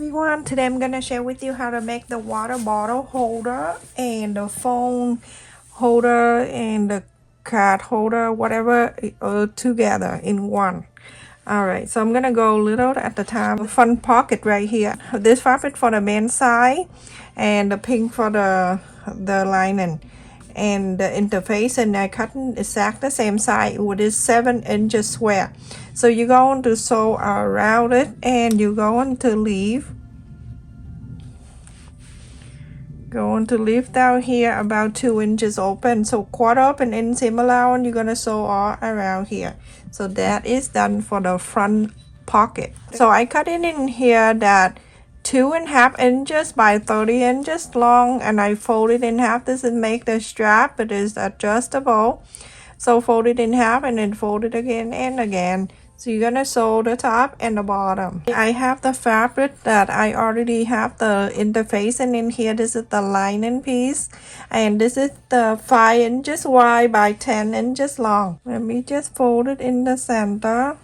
everyone, today I'm gonna share with you how to make the water bottle holder and the phone holder and the card holder, whatever, together in one. Alright, so I'm gonna go little at the time. Front pocket right here. This fabric for the men's side and the pink for the lining. And the interface, and I cut exactly the same size with this 7-inch square. So you're going to sew around it, and you're going to leave down here about 2 inches open. So quarter of an inch seam allowance, you're gonna sew all around here. So that is done for the front pocket. So I cut it in here that 2.5 inches by 30 inches long, and I fold it in half. This is make the strap. It is adjustable. So fold it in half and then fold it again and again. So you're gonna sew the top and the bottom. I have the fabric that I already have the interfacing in here. This is the lining piece, and this is the 5 inches wide by 10 inches long. Let me just fold it in the center.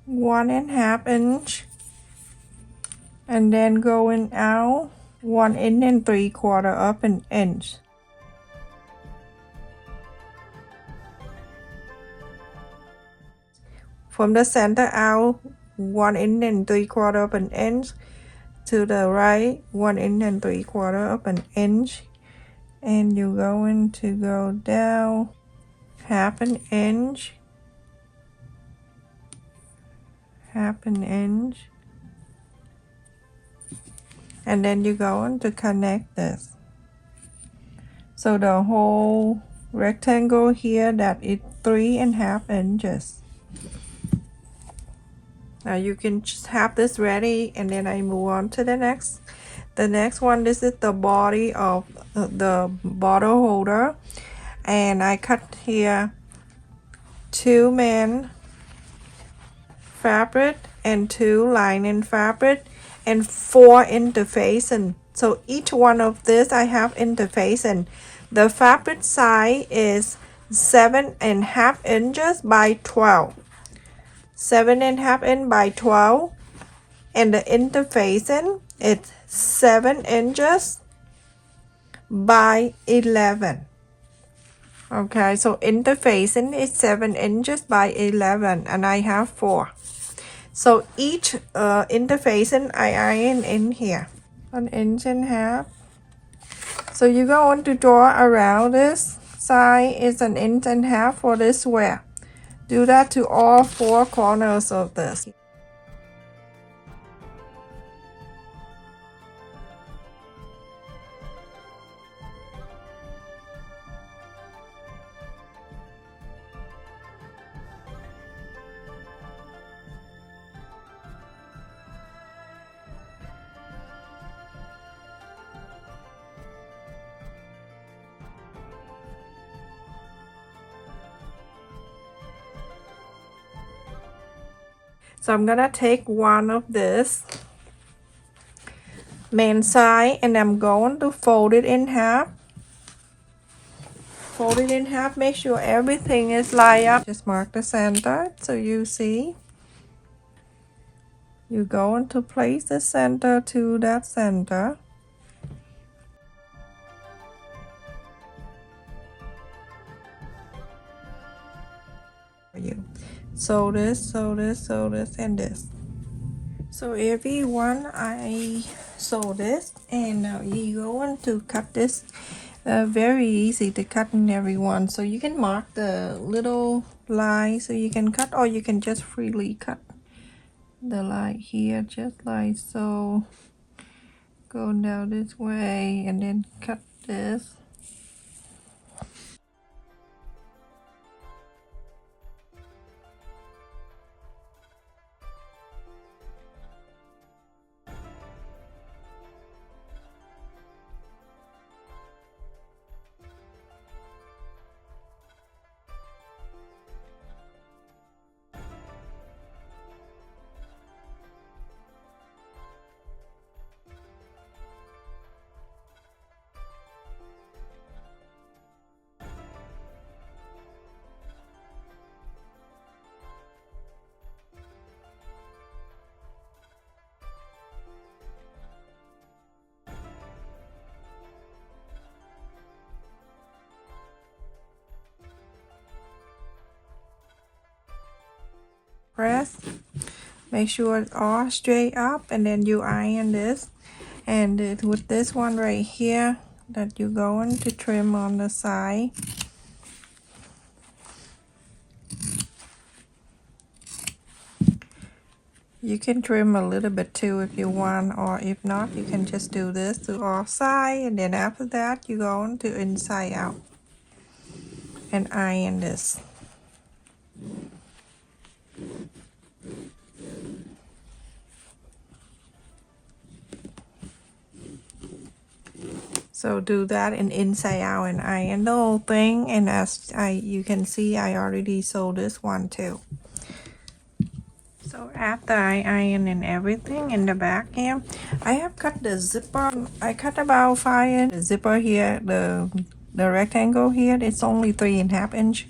1.5 inch, and then going out 1 and 3/4 up an inch. From the center out 1 and 3/4 of an inch, to the right 1 and 3/4 of an inch, and you're going to go down 1/2 inch, 1/2 inch, and then you're going to connect this. So the whole rectangle here, that is 3.5 inches. Now you can just have this ready, and then I move on to the next one. This is the body of the bottle holder, and I cut here 2 men fabric and 2 lining fabric and 4 interfacing. So each one of this I have interfacing. The fabric size is 7.5 inches by 12. 7.5 inch by 12, and the interfacing is 7 inches by 11. Okay, so interfacing is 7 inches by 11, and I have 4. So each interfacing I iron in here 1.5 inches. So you're going to draw around this side is 1.5 inches for this square. Do that to all 4 corners of this. So I'm gonna take one of this main side, and I'm going to fold it in half. Fold it in half, make sure everything is lined up. Just mark the center so you see. You're going to place the center to that center. Sew this, sew this, sew this, and this. So every one I sew this, and now you're going to cut this. Very easy to cut in every one. So you can mark the little line so you can cut, or you can just freely cut the line here, just like so. Go down this way and then cut this. press. Make sure it's all straight up, and then you iron this. And with this one right here that you're going to trim on the side, you can trim a little bit too if you want, or if not, you can just do this to all side, and then after that you go on to inside out and iron this. So do that and inside out and iron the whole thing. And as you can see, I already sewed this one too. So after I iron and everything in the back here, I have cut the zipper. I cut about 5 inch. The zipper here, the rectangle here, it's only 3.5 inch.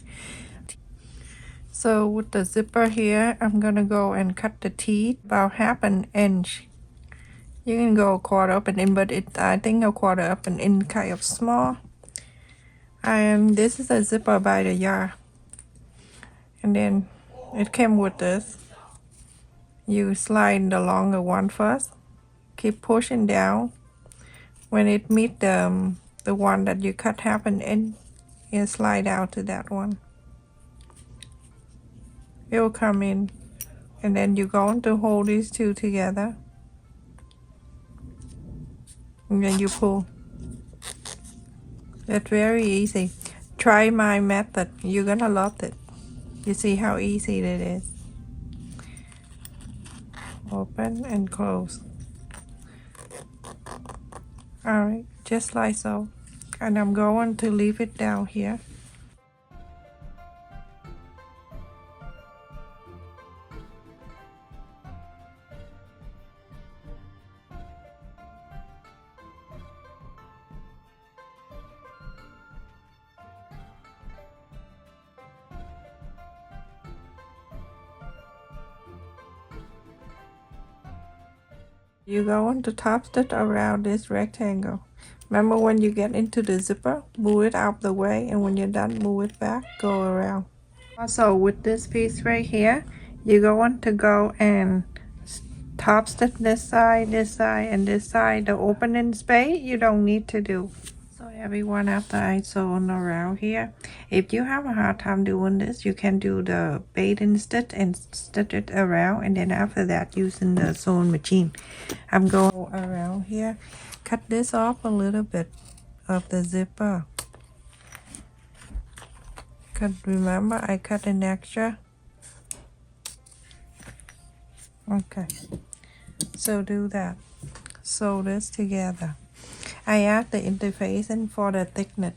So with the zipper here, I'm gonna go and cut the teeth about 1/2 inch. You can go 1/4 up an inch, but I think 1/4 up an inch kind of small. And this is a zipper by the yard. And then it came with this. You slide the longer one first. Keep pushing down. When it meets the one that you cut 1/2 inch, you slide out to that one. It will come in. And then you're going to hold these two together. And then you pull. It's very easy. Try my method. You're gonna love it. You see how easy it is. Open and close. Alright, just like so. And I'm going to leave it down here. You're going to top stitch around this rectangle. Remember, when you get into the zipper, move it out the way, and when you're done, move it back, go around. Also, with this piece right here, you're going to go and top stitch this side, and this side. The opening space you don't need to do. So everyone, after I sew on around here, if you have a hard time doing this, you can do the beading stitch and stitch it around, and then after that using the sewing machine. I'm going around here, cut this off a little bit of the zipper. Cause remember, I cut an extra. Okay, so do that. Sew this together. I add the interfacing for the thickness,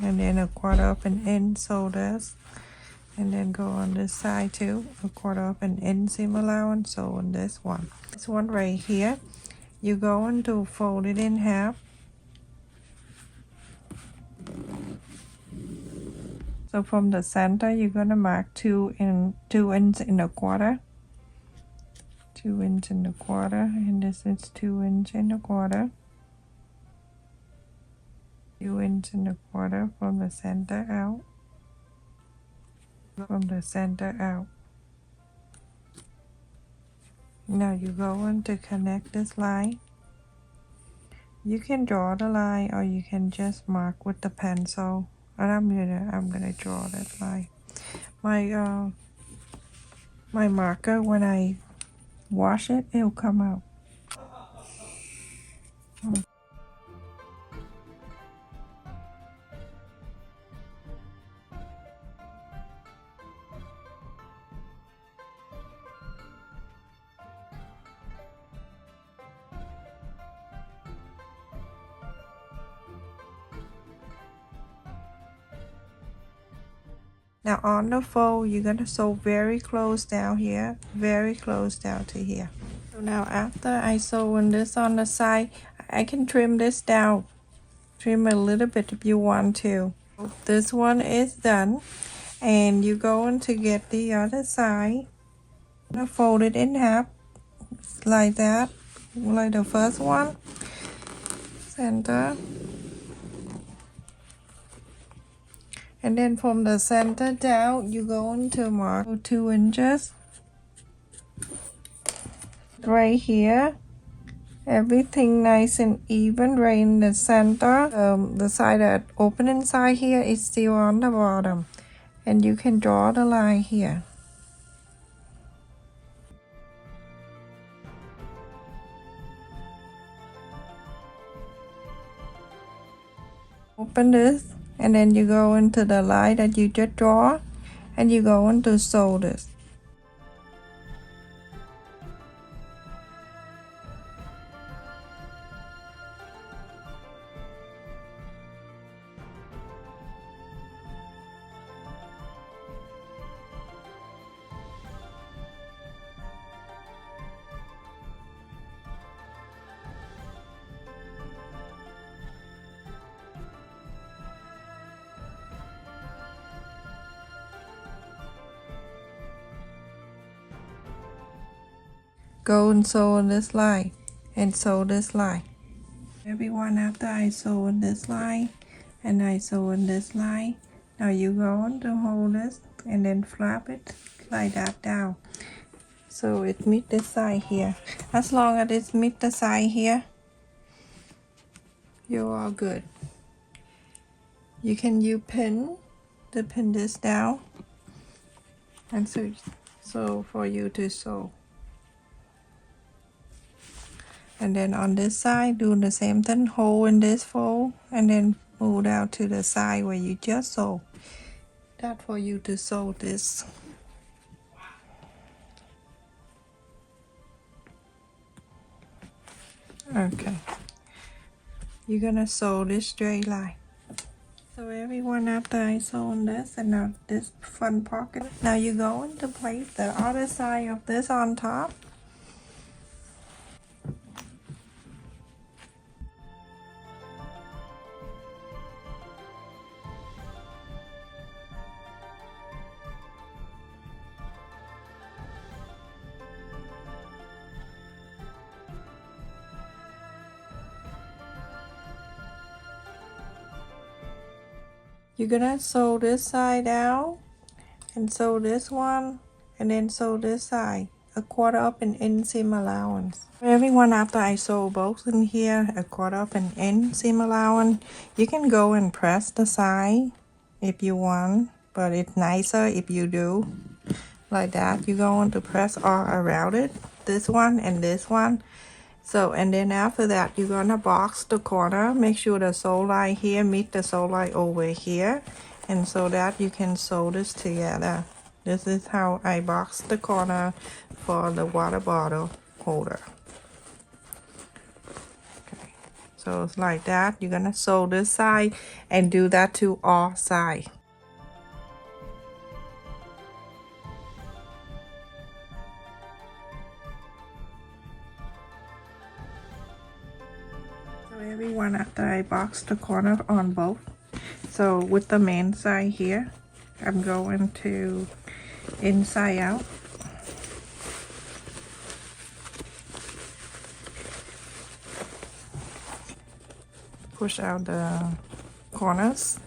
and then 1/4 of an inch sew this, and then go on this side too, 1/4 of an inch seam allowance. So on this one right here, you're going to fold it in half. So from the center, you're gonna mark 2 inches and 1/4. 2 inches and 1/4, and this is 2 inches and 1/4. 2 inches and 1/4 from the center out. From the center out. Now you're going to connect this line. You can draw the line, or you can just mark with the pencil. And I'm gonna draw that line. My marker, when I wash it, it'll come out. Now on the fold, you're gonna sew very close down here, very close down to here. So now after I sew this on the side, I can trim this down. Trim a little bit if you want to. This one is done, and you're going to get the other side. Fold it in half, like that, like the first one. Center. And then from the center down, you're going to mark 2 inches right here. Everything nice and even right in the center. The side that open inside here is still on the bottom, and you can draw the line here. Open this, and then you go into the line that you just draw, and you go into sew this. Go and sew on this line, and sew this line. Everyone, after I sew on this line, and I sew on this line, now you go on to hold this, and then flap it like that down. So it meet this side here. As long as it meet the side here, you're all good. You can use pin to pin this down, and so for you to sew. And then on this side, do the same thing, hold in this fold, and then move down to the side where you just sew. That for you to sew this. Okay. You're gonna sew this straight line. So everyone, after I sew on this and now this front pocket, now you're going to place the other side of this on top. You're gonna sew this side down and sew this one, and then sew this side, 1/4 of an inch seam allowance. Everyone, after I sew both in here, 1/4 of an inch seam allowance, you can go and press the side if you want, but it's nicer if you do like that. You're going to press all around it, this one and this one. So, and then after that, you're gonna box the corner, make sure the sew line here meet the sew line over here, and so that you can sew this together. This is how I box the corner for the water bottle holder. Okay, so it's like that. You're gonna sew this side and do that to all sides. Everyone, after I box the corner on both, so with the main side here, I'm going to inside out. Push out the corners.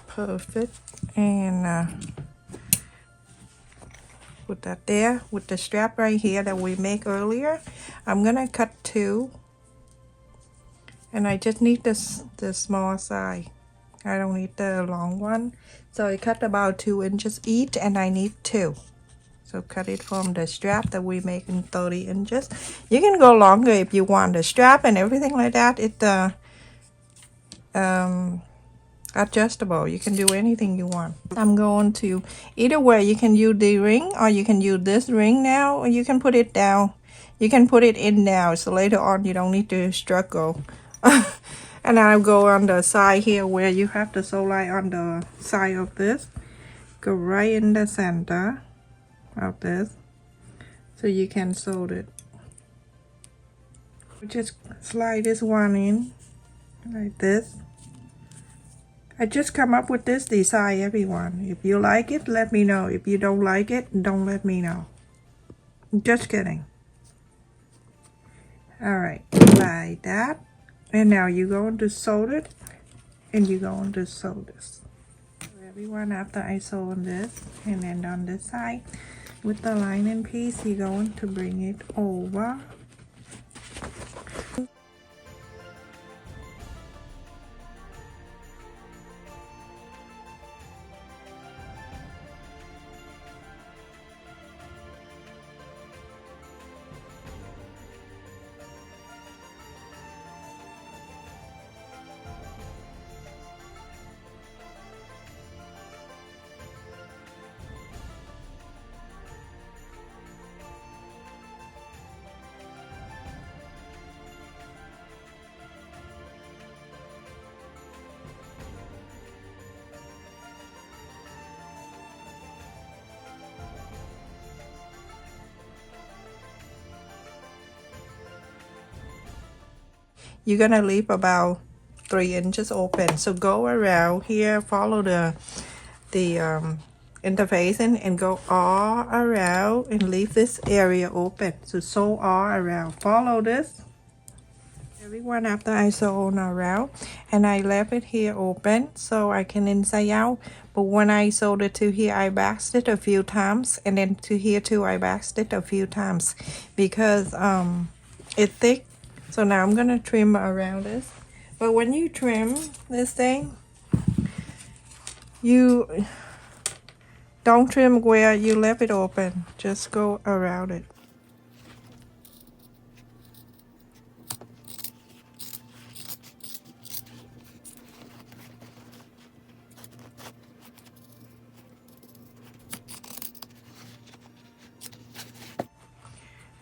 Perfect. And put that there with the strap right here that we make earlier. I'm gonna cut 2, and I just need this the small side. I don't need the long one, so I cut about 2 inches each, and I need 2. So cut it from the strap that we make in 30 inches. You can go longer if you want. The strap and everything like that, it's adjustable. You can do anything you want. I'm going to, either way, you can use the ring, or you can use this ring now, or you can put it down. You can put it in now, so later on you don't need to struggle. And I'll go on the side here where you have the sew line on the side of this. Go right in the center of this, so you can sew it. Just slide this one in like this. I just come up with this design, everyone. If you like it, let me know. If you don't like it, don't let me know. Just kidding. Alright, like that. And now you're going to sew it, and you're going to sew this. So everyone, after I sew on this, and then on this side, with the lining piece, you're going to bring it over. You're gonna leave about 3 inches open, so go around here, follow the interfacing, and go all around and leave this area open. So sew all around, follow this everyone. After I sew on around, and I left it here open so I can inside out, but when I sewed it to here, I backed it a few times, and then to here too, I backed it a few times because it's thick. So now I'm gonna trim around this. But when you trim this thing, you don't trim where you left it open. Just go around it.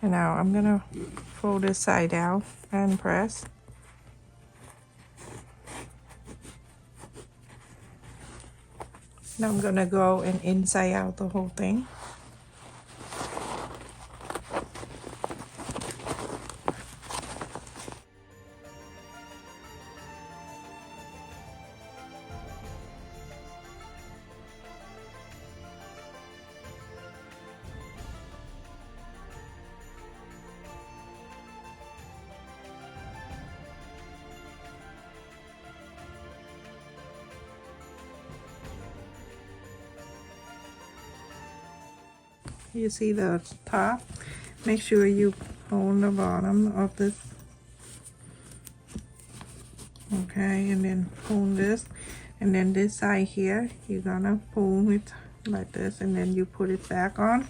And now I'm gonna fold this side down and press. Now I'm gonna go and inside out the whole thing. You see the top? Make sure you hold the bottom of this. Okay, and then pull this, and then this side here, you're gonna pull it like this, and then you put it back on.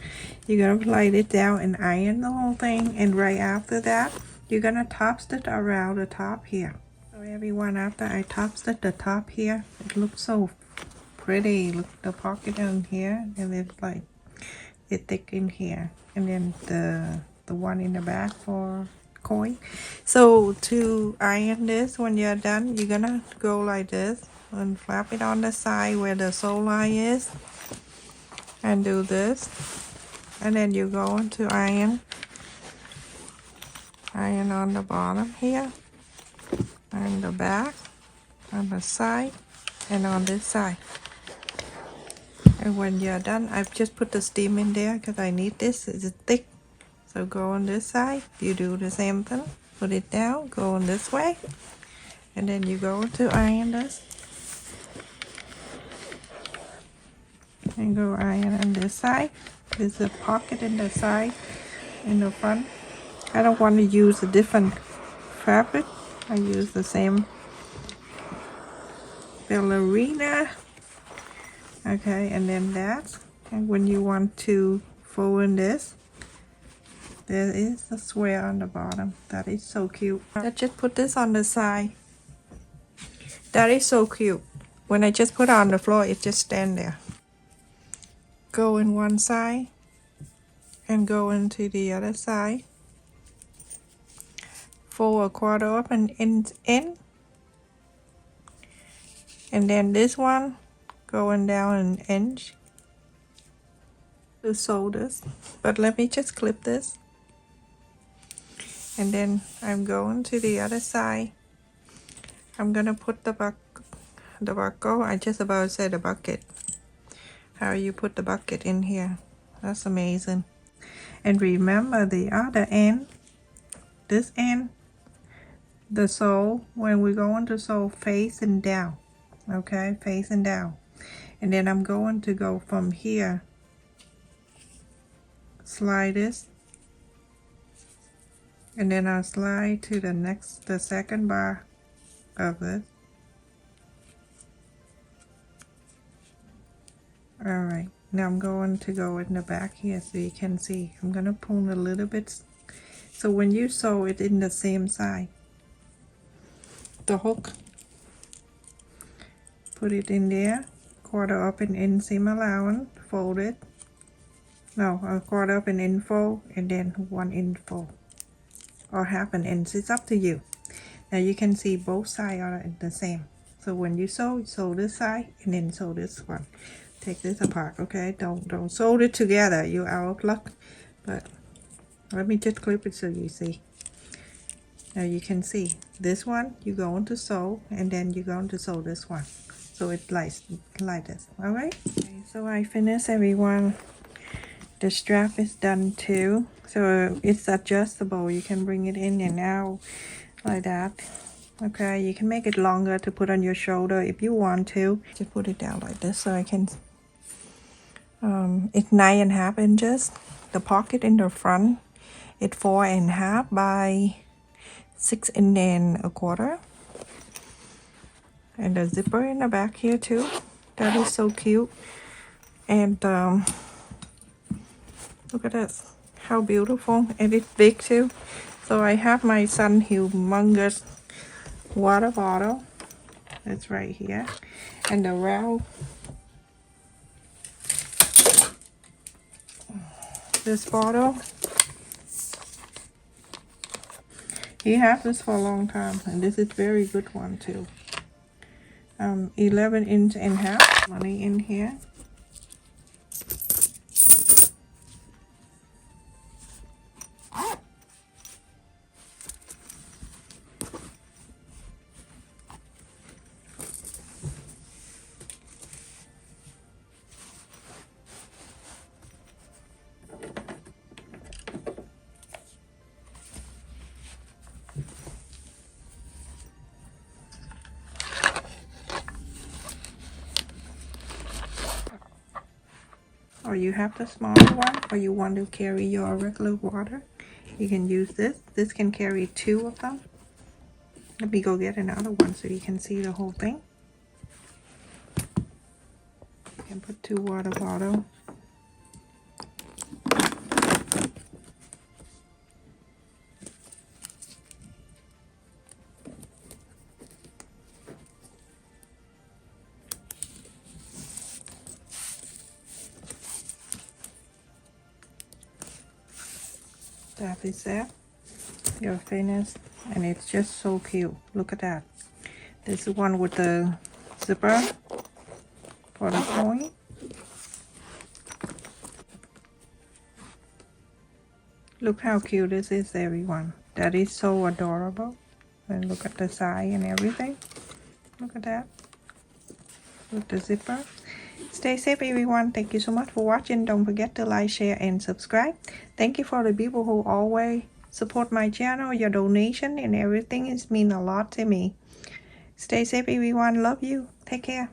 You're gonna lay it down and iron the whole thing, and right after that, you're gonna top stitch around the top here. So everyone, after I top stitch the top here, it looks so pretty. Look, the pocket in here, and it's like it's thick in here, and then the one in the back for coin. So to iron this, when you're done, you're gonna go like this and flap it on the side where the sew line is, and do this, and then you're going to iron on the bottom here, and the back, on the side, and on this side. And when you're done, I've just put the steam in there because I need this. It's thick. So go on this side, you do the same thing. Put it down, go on this way, and then you go to iron this. And go iron on this side. There's a pocket in the side, in the front. I don't want to use a different fabric. I use the same ballerina. Okay, and then that. And when you want to fold in this, there is a square on the bottom. That is so cute. I just put this on the side. That is so cute. When I just put it on the floor, it just stand there. Go in one side and go into the other side. Fold a quarter up and in. And then this one going down an inch to sew this. But let me just clip this. And then I'm going to the other side. I'm gonna put the buckle. I just about said the bucket. How you put the bucket in here. That's amazing. And remember the other end, this end, the sole, when we go into sole, facing down, okay, facing down. And then I'm going to go from here, slide this, and then I'll slide to the second bar of it. Alright, now I'm going to go in the back here so you can see. I'm going to pull a little bit, so when you sew it in the same side, the hook, put it in there, quarter up and inseam allowance, fold it, no, a quarter up and in fold, and then 1 in fold, or half an inch, it's up to you. Now you can see both sides are the same, so when you sew this side and then sew this one. Take this apart, okay? Don't sew it together, you're out of luck. But let me just clip it so you see. Now you can see this one you're going to sew, and then you're going to sew this one, so it like this. All right, okay, so I finished, everyone. The strap is done too, so it's adjustable. You can bring it in and out like that. Okay, you can make it longer to put on your shoulder if you want to. Just put it down like this so I can it's 9.5 inches. The pocket in the front, it's 4.5 by 6.25 inches. And the zipper in the back here too. That is so cute. And look at this, how beautiful. And it's big too. So I have my son humongous water bottle. It's right here. And the round, this bottle, he has this for a long time, and this is very good one too. 11.5 money in here. Or you have the smaller one, or you want to carry your regular water, you can use this. This can carry 2 of them. Let me go get another one so you can see the whole thing. You can put 2 water bottles. That is it. You're finished, and it's just so cute. Look at that. This is one with the zipper for the sewing. Look how cute this is, everyone. That is so adorable. And look at the side and everything. Look at that. With the zipper. Stay safe, everyone. Thank you so much for watching. Don't forget to like, share, and subscribe. Thank you for the people who always support my channel. Your donation and everything mean a lot to me. Stay safe, everyone. Love you. Take care.